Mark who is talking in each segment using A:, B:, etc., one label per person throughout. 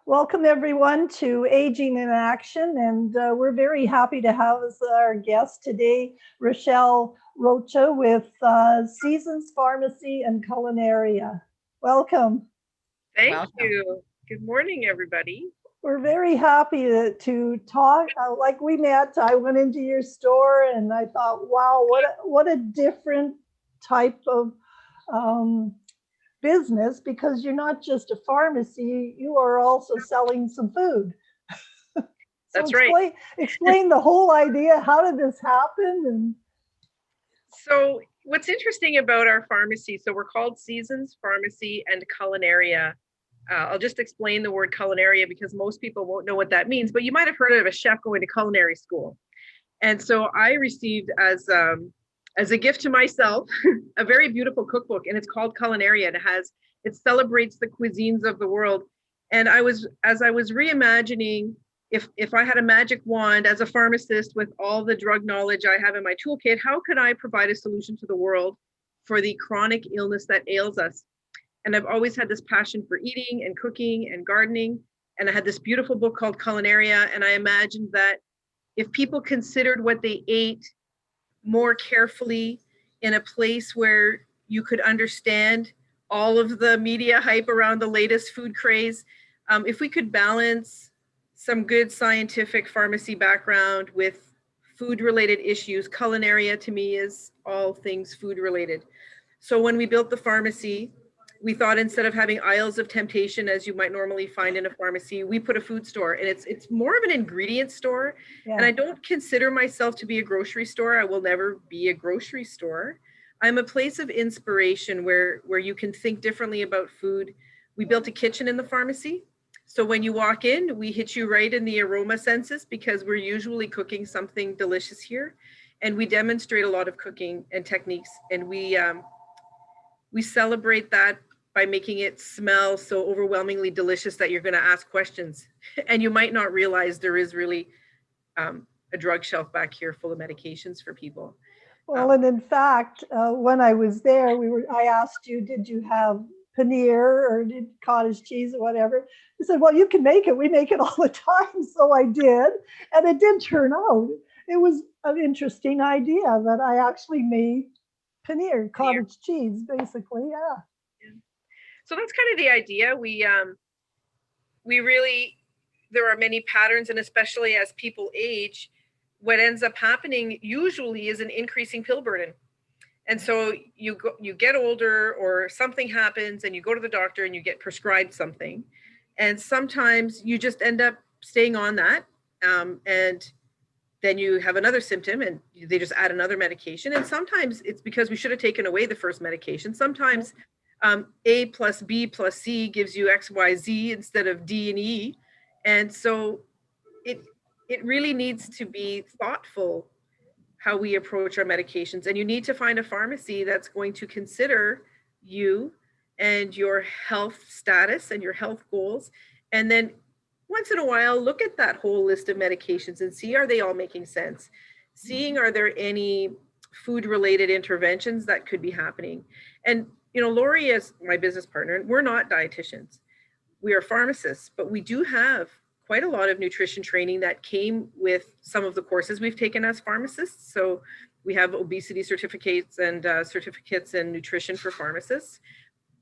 A: Welcome everyone to Aging in Action, and we're very happy to have as our guest today Rachelle Rocha with Seasons Pharmacy and Culinaria. Welcome.
B: Thank
C: Welcome.
B: you. Good morning, everybody.
A: We're very happy to talk. Like we met, I went into your store and I thought, wow, what a different type of um, business, because you're not just a pharmacy, you are also selling some food. So
B: That's right.
A: explain the whole idea. How did this happen? And
B: So, what's interesting about our pharmacy, so we're called Seasons Pharmacy and Culinaria. I'll just explain the word culinaria because most people won't know what that means, but you might have heard of a chef going to culinary school. And so I received as a gift to myself a very beautiful cookbook, and it's called Culinaria. And it celebrates the cuisines of the world. And as I was reimagining, if I had a magic wand as a pharmacist with all the drug knowledge I have in my toolkit, how could I provide a solution to the world for the chronic illness that ails us? And I've always had this passion for eating and cooking and gardening. And I had this beautiful book called Culinaria, and I imagined that if people considered what they ate more carefully in a place where you could understand all of the media hype around the latest food craze, if we could balance some good scientific pharmacy background with food related issues, culinaria to me is all things food related. So when we built the pharmacy, we thought instead of having aisles of temptation as you might normally find in a pharmacy, we put a food store, and it's more of an ingredient store. And
A: yeah,
B: I don't consider myself to be a grocery store. I will never be a grocery store. I'm a place of inspiration where you can think differently about food. We built a kitchen in the pharmacy. So when you walk in, we hit you right in the aroma senses because we're usually cooking something delicious here. And we demonstrate a lot of cooking and techniques, and we celebrate that by making it smell so overwhelmingly delicious that you're going to ask questions. And you might not realize there is really a drug shelf back here full of medications for people.
A: well,
B: Um,
A: and in fact, when I was there, I asked you, did you have paneer or did cottage cheese or whatever? You said, well, you can make it. We make it all the time. So I did, and it did turn out. It was an interesting idea that I actually made paneer,
B: Paneer.
A: cottage cheese, basically. Yeah.
B: Yeah. So that's kind of the idea. We really, there are many patterns, and especially as people age, what ends up happening usually is an increasing pill burden. And so you get older or something happens and you go to the doctor and you get prescribed something, and sometimes you just end up staying on that, and then you have another symptom and they just add another medication. And sometimes it's because we should have taken away the first medication. Sometimes A plus B plus C gives you XYZ instead of D and E. And so it it really needs to be thoughtful how we approach our medications. And you need to find a pharmacy that's going to consider you and your health status and your health goals. And then once in a while, look at that whole list of medications and see, are they all making sense? Seeing, are there any food related interventions that could be happening? And, Lori is my business partner. We're not dietitians, we are pharmacists, but we do have quite a lot of nutrition training that came with some of the courses we've taken as pharmacists. So we have obesity certificates and certificates in nutrition for pharmacists.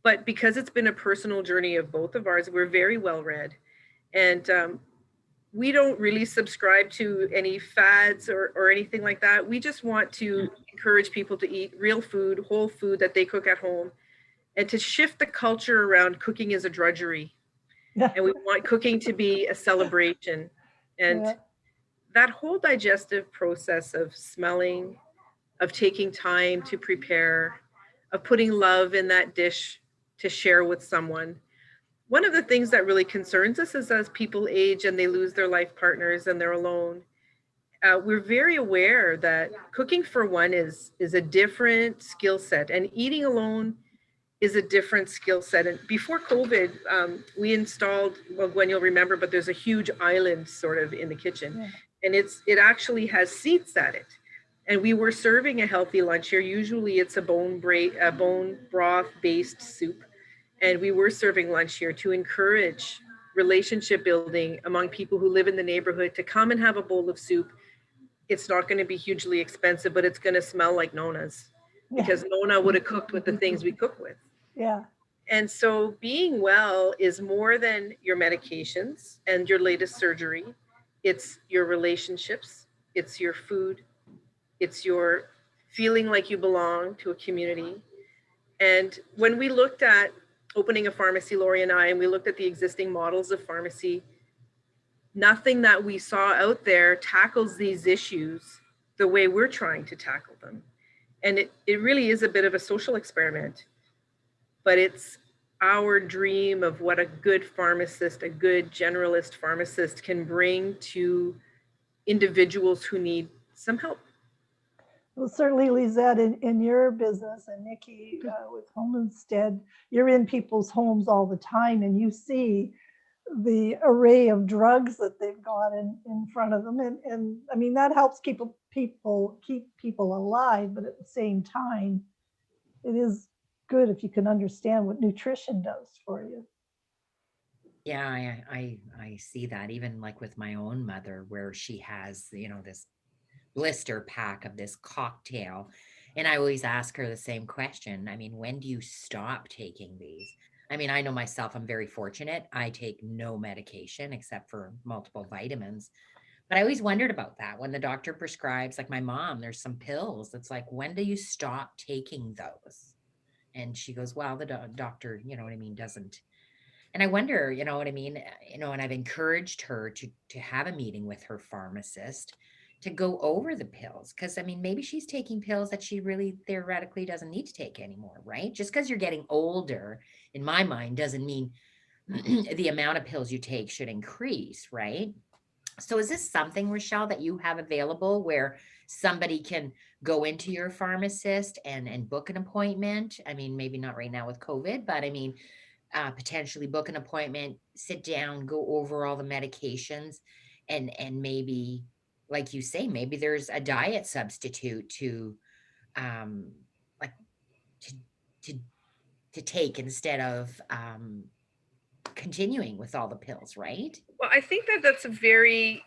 B: But because it's been a personal journey of both of ours, we're very well read. And we don't really subscribe to any fads or anything like that. We just want to encourage people to eat real food, whole food that they cook at home, and to shift the culture around cooking as a drudgery,
A: Yeah.
B: and we want cooking to be a celebration. And
A: Yeah.
B: that whole digestive process of smelling, of taking time to prepare, of putting love in that dish to share with someone. One of the things that really concerns us is as people age and they lose their life partners and they're alone. We're very aware that cooking for one is a different skill set, and eating alone is a different skill set. And before COVID, we installed, well, Gwen, you'll remember, but there's a huge island sort of in the kitchen,
A: Yeah.
B: and it actually has seats at it. And we were serving a healthy lunch here. Usually, it's a bone broth based soup, and we were serving lunch here to encourage relationship building among people who live in the neighborhood to come and have a bowl of soup. It's not going to be hugely expensive, but it's going to smell like Nona's
A: Yeah.
B: because Nona would have cooked with the things we cook with.
A: Yeah.
B: And so being well is more than your medications and your latest surgery. It's your relationships, it's your food, it's your feeling like you belong to a community. And when we looked at opening a pharmacy, Lori and I, and we looked at the existing models of pharmacy, nothing that we saw out there tackles these issues the way we're trying to tackle them. And it really is a bit of a social experiment, but it's our dream of what a good pharmacist, a good generalist pharmacist can bring to individuals who need some help.
A: Well, certainly, Lisette, in your business, and Nikki with Homestead, you're in people's homes all the time, and you see the array of drugs that they've got in front of them, and I mean that helps keep people alive, but at the same time, it is good if you can understand what nutrition does for you.
C: Yeah, I see that even like with my own mother, where she has, this blister pack of this cocktail. And I always ask her the same question. I mean, when do you stop taking these? I mean, I know myself, I'm very fortunate. I take no medication except for multiple vitamins. But I always wondered about that when the doctor prescribes, like my mom, there's some pills. It's like, when do you stop taking those? And she goes, well, the doctor, you know what I mean, doesn't. And I wonder, you know what I mean, and I've encouraged her to have a meeting with her pharmacist to go over the pills, because I mean, maybe she's taking pills that she really theoretically doesn't need to take anymore, right? Just because you're getting older, in my mind, doesn't mean the amount of pills you take should increase, right? So is this something, Rachelle, that you have available where somebody can go into your pharmacist and book an appointment? I mean, maybe not right now with COVID, but I mean, potentially book an appointment, sit down, go over all the medications, and maybe, like you say, maybe there's a diet substitute to um like to to to take instead of continuing with all the pills, right?
B: Well, I think that that's a very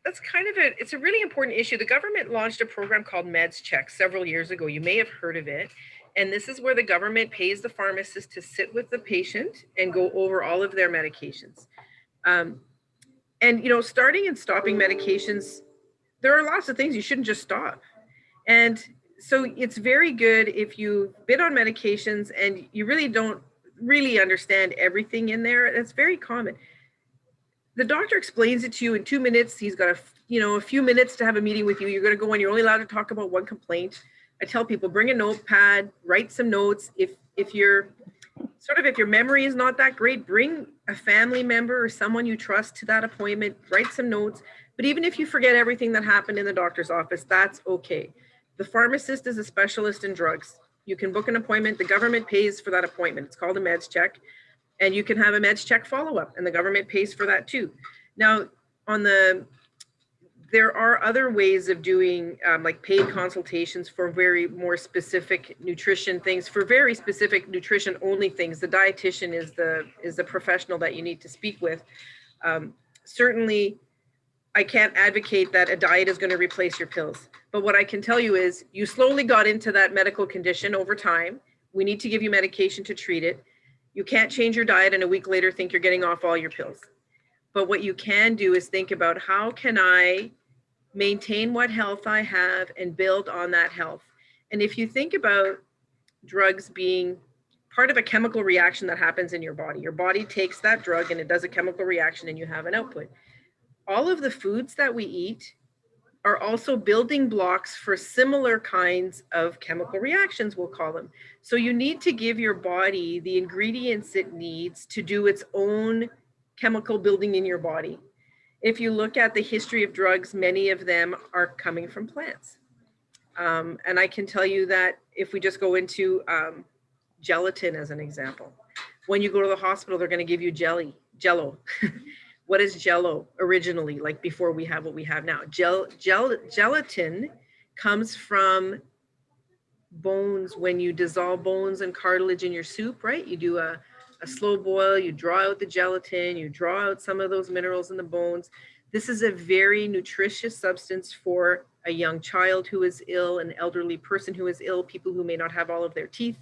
B: that's kind of it's a really important issue. The government launched a program called Meds Check several years ago. You may have heard of it. And this is where the government pays the pharmacist to sit with the patient and go over all of their medications. Um, and starting and stopping medications, there are lots of things you shouldn't just stop. And so it's very good if you've been on medications and you really don't really understand everything in there. That's very common. The doctor explains it to you in 2 minutes. He's got a few minutes to have a meeting with you. You're going to go in. You're only allowed to talk about one complaint. I tell people, bring a notepad, write some notes. If your memory is not that great, bring a family member or someone you trust to that appointment, write some notes. But even if you forget everything that happened in the doctor's office, that's okay. The pharmacist is a specialist in drugs. You can book an appointment. The government pays for that appointment. It's called a Meds Check. And you can have a Meds Check follow-up, and the government pays for that too. Now, there are other ways of doing like paid consultations for very more specific nutrition things, for very specific nutrition only things. The dietitian is the professional that you need to speak with. Certainly, I can't advocate that a diet is going to replace your pills. But what I can tell you is you slowly got into that medical condition over time. We need to give you medication to treat it. You can't change your diet and a week later think you're getting off all your pills. But what you can do is think about, how can I maintain what health I have and build on that health? And if you think about drugs being part of a chemical reaction that happens in your body takes that drug and it does a chemical reaction and you have an output. All of the foods that we eat are also building blocks for similar kinds of chemical reactions, we'll call them. So you need to give your body the ingredients it needs to do its own chemical building in your body. If you look at the history of drugs, many of them are coming from plants. And I can tell you that if we just go into gelatin as an example, when you go to the hospital, they're going to give you jello. What is jello originally, like before we have what we have now? Gelatin comes from bones. When you dissolve bones and cartilage in your soup, right? You do a a slow boil, you draw out the gelatin, you draw out some of those minerals in the bones. This is a very nutritious substance for a young child who is ill, an elderly person who is ill, people who may not have all of their teeth.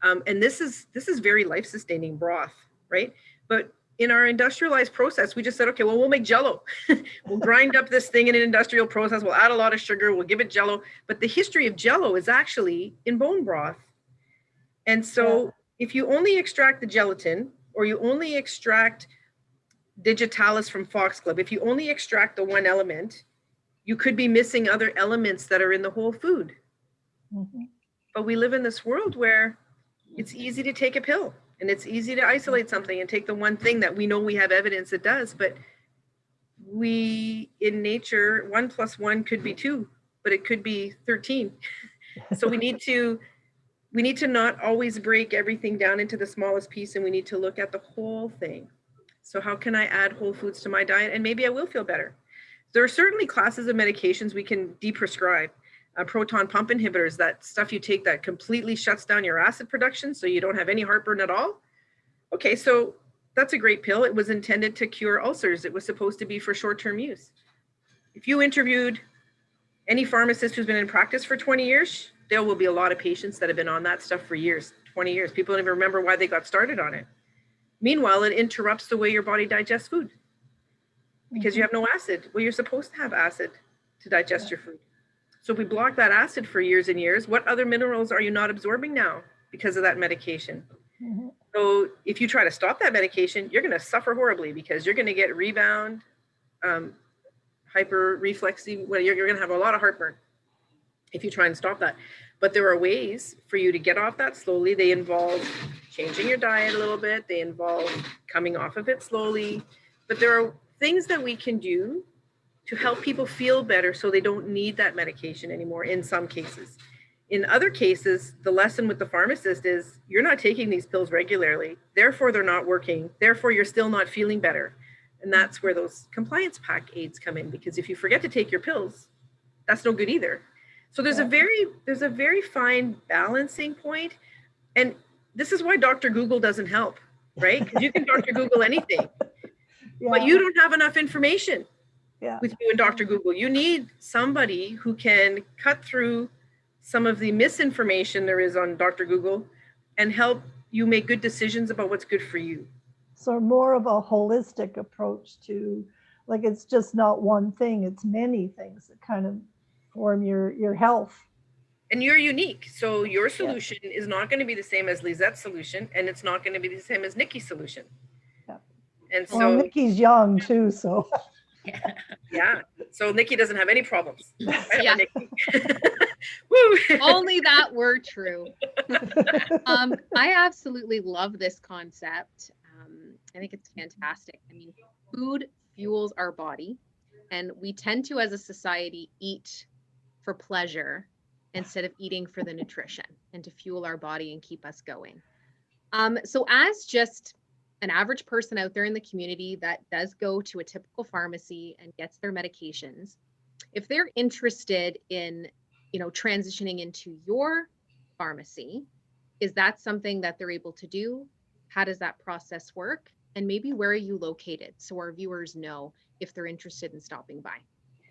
B: And this is very life-sustaining broth, right? But in our industrialized process, we just said, okay, well, we'll make Jell-O. We'll grind up this thing in an industrial process. We'll add a lot of sugar. We'll give it Jell-O. But the history of Jell-O is actually in bone broth. And so if you only extract the gelatin, or you only extract digitalis from foxglove, if you only extract the one element, you could be missing other elements that are in the whole food.
A: Mm-hmm.
B: But we live in this world where it's easy to take a pill, and it's easy to isolate something and take the one thing that we know we have evidence it does. But we, in nature, 1 + 1 could be 2, but it could be 13. So we need to not always break everything down into the smallest piece, and we need to look at the whole thing. So how can I add whole foods to my diet, and maybe I will feel better? There are certainly classes of medications we can deprescribe. Proton pump inhibitors, that stuff you take that completely shuts down your acid production so you don't have any heartburn at all. Okay, so that's a great pill. It was intended to cure ulcers. It was supposed to be for short-term use. If you interviewed any pharmacist who's been in practice for 20 years, there will be a lot of patients that have been on that stuff for years, 20 years. People don't even remember why they got started on it. Meanwhile, it interrupts the way your body digests food because you have no acid. Well, you're supposed to have acid to digest your food. So if we block that acid for years and years, what other minerals are you not absorbing now because of that medication?
A: Mm-hmm.
B: So if you try to stop that medication, you're going to suffer horribly because you're going to get rebound, hyperreflexy. Well, you're going to have a lot of heartburn if you try and stop that. But there are ways for you to get off that slowly. They involve changing your diet a little bit. They involve coming off of it slowly. But there are things that we can do to help people feel better so they don't need that medication anymore in some cases. In other cases, the lesson with the pharmacist is you're not taking these pills regularly, therefore they're not working, therefore you're still not feeling better. And that's where those compliance pack aids come in, because if you forget to take your pills, that's no good either. So there's a very fine balancing point. And this is why Dr. Google doesn't help, right? Because you can Dr. Google anything, but you don't have enough information. With you and Dr. Google. You need somebody who can cut through some of the misinformation there is on Dr. Google and help you make good decisions about what's good for you.
A: So more of a holistic approach to, like, it's just not one thing, it's many things that kind of form your health.
B: And you're unique. So your solution is not going to be the same as Lisette's solution, and it's not going to be the same as Nikki's solution.
A: Yeah.
B: And so
A: Nikki's young too, so.
B: Yeah. So Nikki doesn't have any problems. Right?
D: Yeah.
B: Woo.
D: Only that were true. I absolutely love this concept. I think it's fantastic. I mean, food fuels our body, and we tend to, as a society, eat for pleasure instead of eating for the nutrition and to fuel our body and keep us going. So as just an average person out there in the community that does go to a typical pharmacy and gets their medications, if they're interested in, transitioning into your pharmacy, is that something that they're able to do? How does that process work? And maybe where are you located so our viewers know if they're interested in stopping by?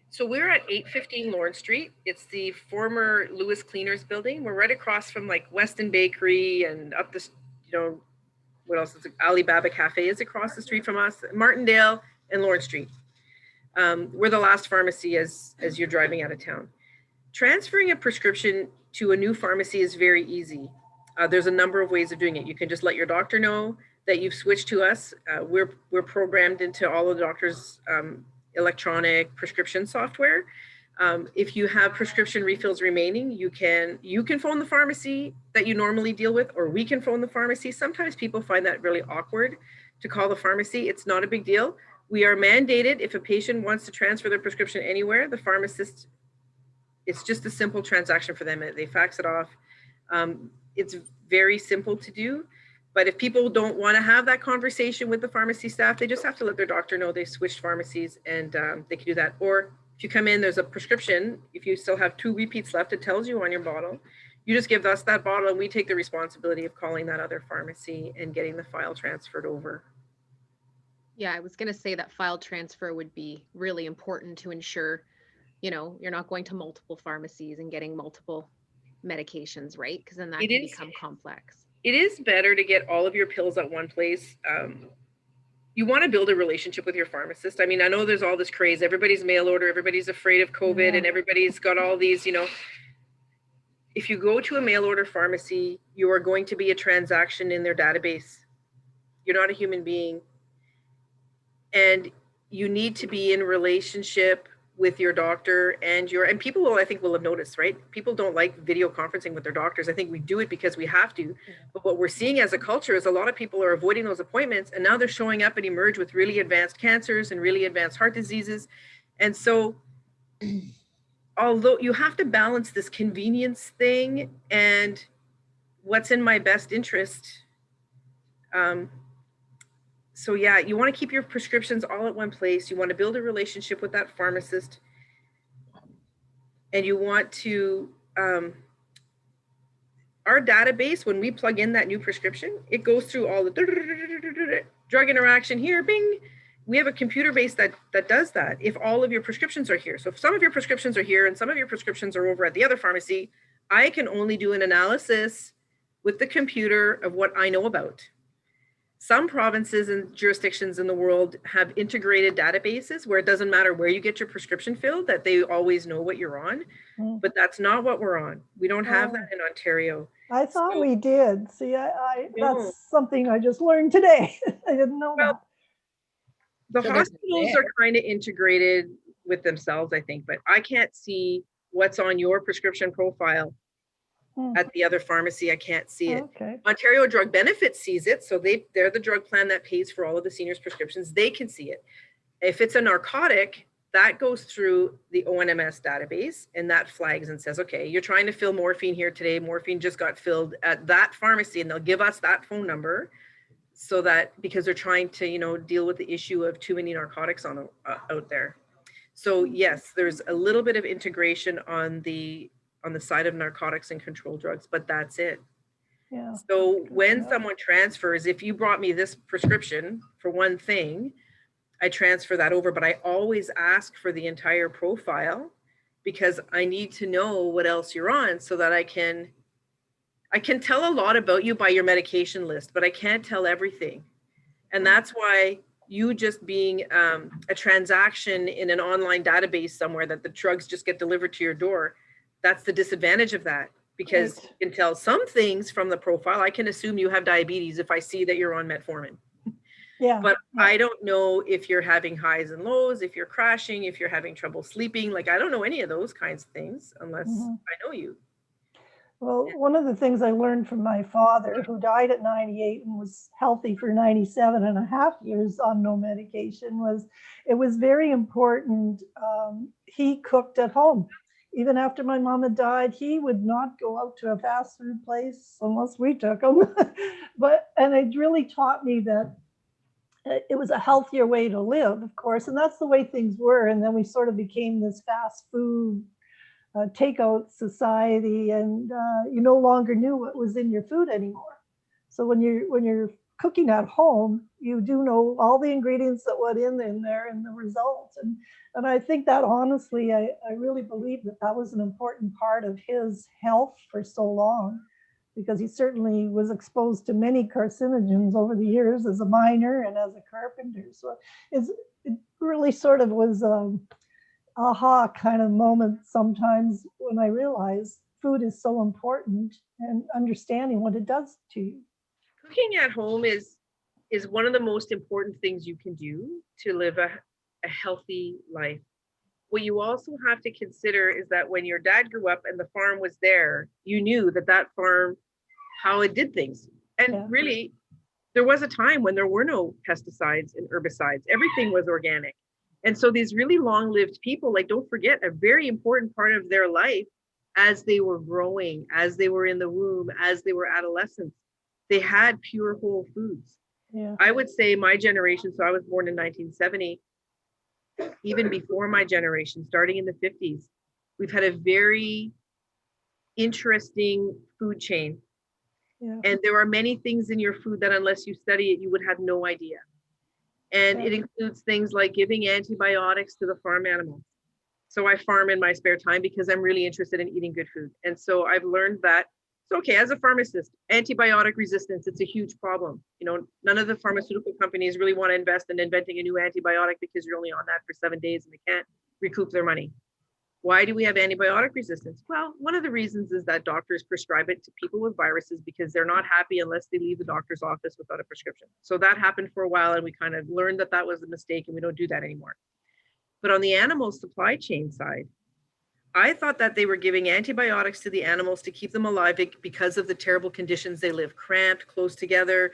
B: So we're at 815 Lorne Street. It's the former Lewis Cleaners building. We're right across from like Weston Bakery and up the, what else is it? Alibaba Cafe is across the street from us, Martindale and Lorne Street. We're the last pharmacy as you're driving out of town. Transferring a prescription to a new pharmacy is very easy. There's a number of ways of doing it. You can just let your doctor know that you've switched to us. We're programmed into all of the doctor's electronic prescription software. If you have prescription refills remaining, you can phone the pharmacy that you normally deal with, or we can phone the pharmacy. Sometimes people find that really awkward to call the pharmacy. It's not a big deal. We are mandated, if a patient wants to transfer their prescription anywhere, the pharmacist, it's just a simple transaction for them. They fax it off. It's very simple to do. But if people don't want to have that conversation with the pharmacy staff, they just have to let their doctor know they switched pharmacies, and they can do that. Or if you come in, there's a prescription. If you still have 2 repeats left, it tells you on your bottle. You just give us that bottle and we take the responsibility of calling that other pharmacy and getting the file transferred over.
D: Yeah, I was going to say that file transfer would be really important to ensure, you know, you're not going to multiple pharmacies and getting multiple medications, right? Because then that can become complex.
B: It is better to get all of your pills at one place. You want to build a relationship with your pharmacist. I mean, I know there's all this craze. Everybody's mail order. Everybody's afraid of COVID, and everybody's got all these, you know. If you go to a mail order pharmacy, you are going to be a transaction in their database. You're not a human being. And you need to be in relationship with your doctor and people will, I think, will have noticed, right? People don't like video conferencing with their doctors. I think we do it because we have to. But what we're seeing as a culture is a lot of people are avoiding those appointments, and now they're showing up and emerge with really advanced cancers and really advanced heart diseases. And so although you have to balance this convenience thing and what's in my best interest. So yeah, you want to keep your prescriptions all at one place. You want to build a relationship with that pharmacist. And you want to, our database, when we plug in that new prescription, it goes through all the drug interaction here, bing. We have a computer base that does that if all of your prescriptions are here. So if some of your prescriptions are here and some of your prescriptions are over at the other pharmacy, I can only do an analysis with the computer of what I know about. Some provinces and jurisdictions in the world have integrated databases where it doesn't matter where you get your prescription filled, that they always know what you're on. But that's not what we're on. We don't have that in Ontario.
A: I thought we did. See, that's something I just learned today. I didn't know that.
B: The hospitals are kind of integrated with themselves, I think, but I can't see what's on your prescription profile at the other pharmacy. I can't see it. Okay. Ontario Drug Benefits sees it. So they're the drug plan that pays for all of the seniors' prescriptions. They can see it. If it's a narcotic, that goes through the ONMS database and that flags and says, okay, you're trying to fill morphine here today. Morphine just got filled at that pharmacy, and they'll give us that phone number so that, because they're trying to, you know, deal with the issue of too many narcotics out there. So yes, there's a little bit of integration on the side of narcotics and controlled drugs, but that's it. Yeah. So when someone transfers, if you brought me this prescription for one thing, I transfer that over, but I always ask for the entire profile because I need to know what else you're on so that I can tell a lot about you by your medication list, but I can't tell everything. And that's why you just being a transaction in an online database somewhere that the drugs just get delivered to your door, that's the disadvantage of that, because you can tell some things from the profile. I can assume you have diabetes if I see that you're on metformin. Yeah. But I don't know if you're having highs and lows, if you're crashing, if you're having trouble sleeping. Like, I don't know any of those kinds of things unless I know you.
A: Well, one of the things I learned from my father, who died at 98 and was healthy for 97 and a half years on no medication, was it was very important. He cooked at home. Even after my mom had died, he would not go out to a fast food place unless we took him. And it really taught me that it was a healthier way to live, of course, and that's the way things were. And then we sort of became this fast food takeout society, and you no longer knew what was in your food anymore. So when you're cooking at home, you do know all the ingredients that went in there and the results. And I think that honestly, I really believe that was an important part of his health for so long, because he certainly was exposed to many carcinogens over the years as a miner and as a carpenter. So it really sort of was aha kind of moment sometimes when I realize food is so important and understanding what it does to you.
B: Cooking at home is one of the most important things you can do to live a healthy life. What you also have to consider is that when your dad grew up and the farm was there, you knew that farm, how it did things. And really, there was a time when there were no pesticides and herbicides. Everything was organic. And so these really long-lived people, like, don't forget, a very important part of their life as they were growing, as they were in the womb, as they were adolescents, they had pure whole foods. Yeah. I would say my generation, so I was born in 1970, even before my generation, starting in the 50s, we've had a very interesting food chain.
A: Yeah.
B: And there are many things in your food that unless you study it, you would have no idea. And it includes things like giving antibiotics to the farm animals. So I farm in my spare time because I'm really interested in eating good food. And so I've learned that it's okay as a pharmacist, antibiotic resistance, it's a huge problem. You know, none of the pharmaceutical companies really want to invest in inventing a new antibiotic because you're only on that for 7 days and they can't recoup their money. Why do we have antibiotic resistance? Well, one of the reasons is that doctors prescribe it to people with viruses because they're not happy unless they leave the doctor's office without a prescription. So that happened for a while and we kind of learned that that was a mistake and we don't do that anymore. But on the animal supply chain side, I thought that they were giving antibiotics to the animals to keep them alive because of the terrible conditions they live, cramped, close together,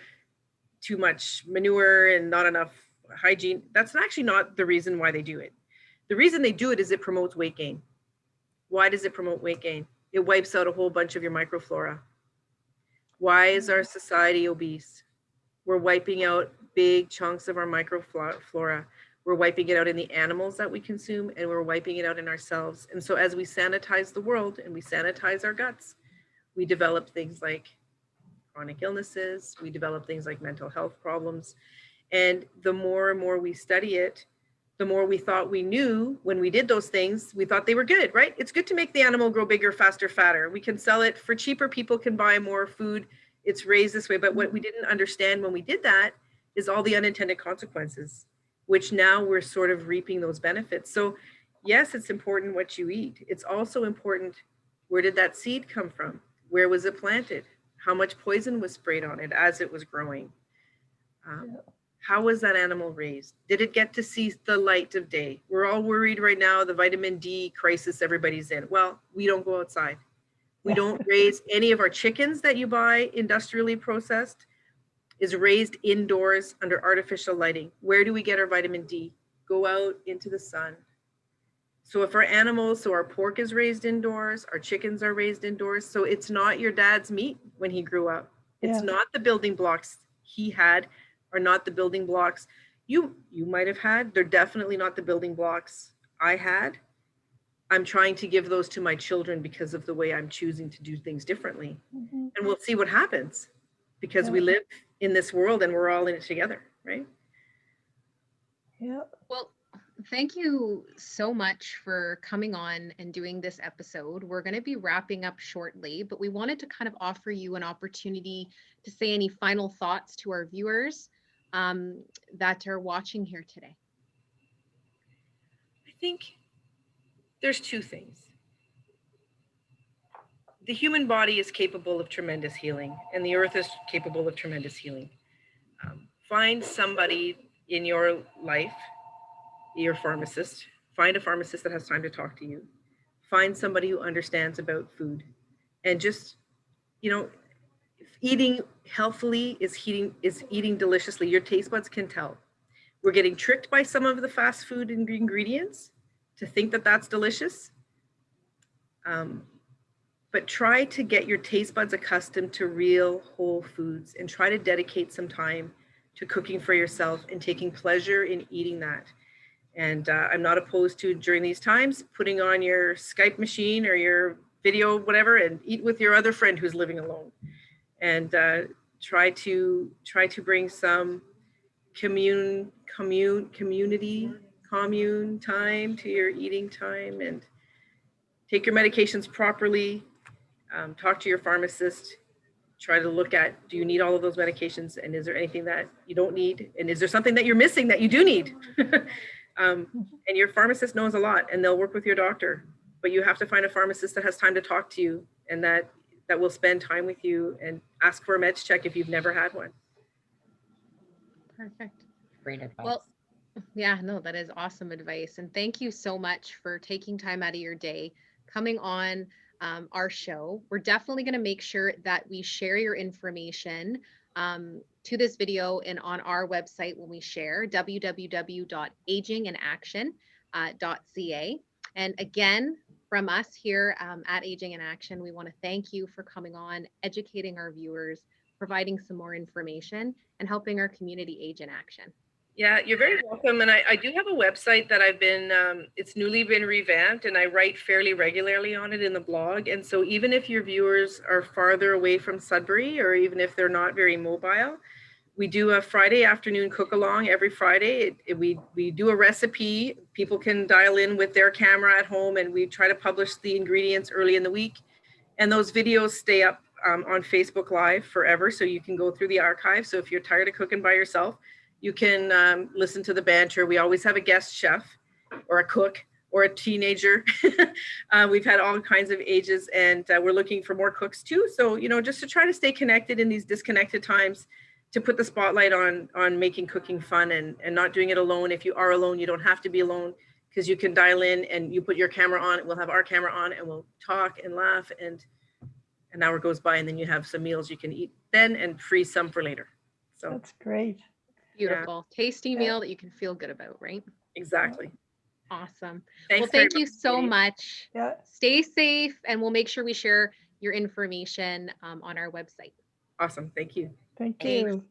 B: too much manure and not enough hygiene. That's actually not the reason why they do it. The reason they do it is it promotes weight gain. Why does it promote weight gain? It wipes out a whole bunch of your microflora. Why is our society obese? We're wiping out big chunks of our microflora. We're wiping it out in the animals that we consume and we're wiping it out in ourselves. And so as we sanitize the world and we sanitize our guts, we develop things like chronic illnesses, we develop things like mental health problems. And the more and more we study it, the more we thought we knew when we did those things, we thought they were good, right? It's good to make the animal grow bigger, faster, fatter. We can sell it for cheaper. People can buy more food. It's raised this way. But what we didn't understand when we did that is all the unintended consequences, which now we're sort of reaping those benefits. So yes, it's important what you eat. It's also important, where did that seed come from? Where was it planted? How much poison was sprayed on it as it was growing? How was that animal raised? Did it get to see the light of day? We're all worried right now, the vitamin D crisis everybody's in. Well, we don't go outside. We don't raise any of our chickens that you buy industrially processed is raised indoors under artificial lighting. Where do we get our vitamin D? Go out into the sun. So if our animals, so our pork is raised indoors, our chickens are raised indoors. So it's not your dad's meat when he grew up. It's not the building blocks he had are not the building blocks you might have had. They're definitely not the building blocks I had. I'm trying to give those to my children because of the way I'm choosing to do things differently. And we'll see what happens because we live in this world and we're all in it together, right?
A: Yeah.
D: Well, thank you so much for coming on and doing this episode. We're going to be wrapping up shortly, but we wanted to kind of offer you an opportunity to say any final thoughts to our viewers that are watching here today.
B: I think there's two things. The human body is capable of tremendous healing, and the earth is capable of tremendous healing. Find somebody in your life, your pharmacist, find a pharmacist that has time to talk to you. Find somebody who understands about food. And just, you know, eating healthfully is eating deliciously. Your taste buds can tell. We're getting tricked by some of the fast food ingredients to think that that's delicious. But try to get your taste buds accustomed to real whole foods and try to dedicate some time to cooking for yourself and taking pleasure in eating that. And I'm not opposed to, during these times, putting on your Skype machine or your video, whatever, and eat with your other friend who's living alone. And try to bring some commune time to your eating time, and take your medications properly. Talk to your pharmacist. Try to look at, do you need all of those medications, and is there anything that you don't need, and is there something that you're missing that you do need? And your pharmacist knows a lot, and they'll work with your doctor, but you have to find a pharmacist that has time to talk to you and that will spend time with you, and ask for a meds check if you've never had one.
D: Perfect.
C: Great advice.
D: Well, yeah, no, that is awesome advice. And thank you so much for taking time out of your day, coming on our show. We're definitely going to make sure that we share your information to this video and on our website when we share www.aginginaction.ca. And again, from us here at Aging in Action, we want to thank you for coming on, educating our viewers, providing some more information, and helping our community age in action.
B: Yeah, you're very welcome. And I do have a website that I've been, it's newly been revamped, and I write fairly regularly on it in the blog. And so even if your viewers are farther away from Sudbury, or even if they're not very mobile, we do a Friday afternoon cook along every Friday. We do a recipe. People can dial in with their camera at home, and we try to publish the ingredients early in the week. And those videos stay up on Facebook Live forever, so you can go through the archive. So if you're tired of cooking by yourself, you can listen to the banter. We always have a guest chef or a cook or a teenager. We've had all kinds of ages, and we're looking for more cooks too. So, you know, just to try to stay connected in these disconnected times, to put the spotlight on making cooking fun and not doing it alone. If you are alone, you don't have to be alone, because you can dial in and you put your camera on, we'll have our camera on, and we'll talk and laugh, and an hour goes by, and then you have some meals you can eat then and freeze some for later. So
A: That's great.
D: Beautiful. Tasty meal that you can feel good about, right?
B: exactly.
D: Awesome.
B: Thanks
D: Well,
B: very
D: thank you
B: much,
D: so
B: Katie.
D: much.
A: Yeah,
D: Stay safe, and we'll make sure we share your information on our website.
B: Awesome. Thank you.
A: thank
C: Thanks.
A: you.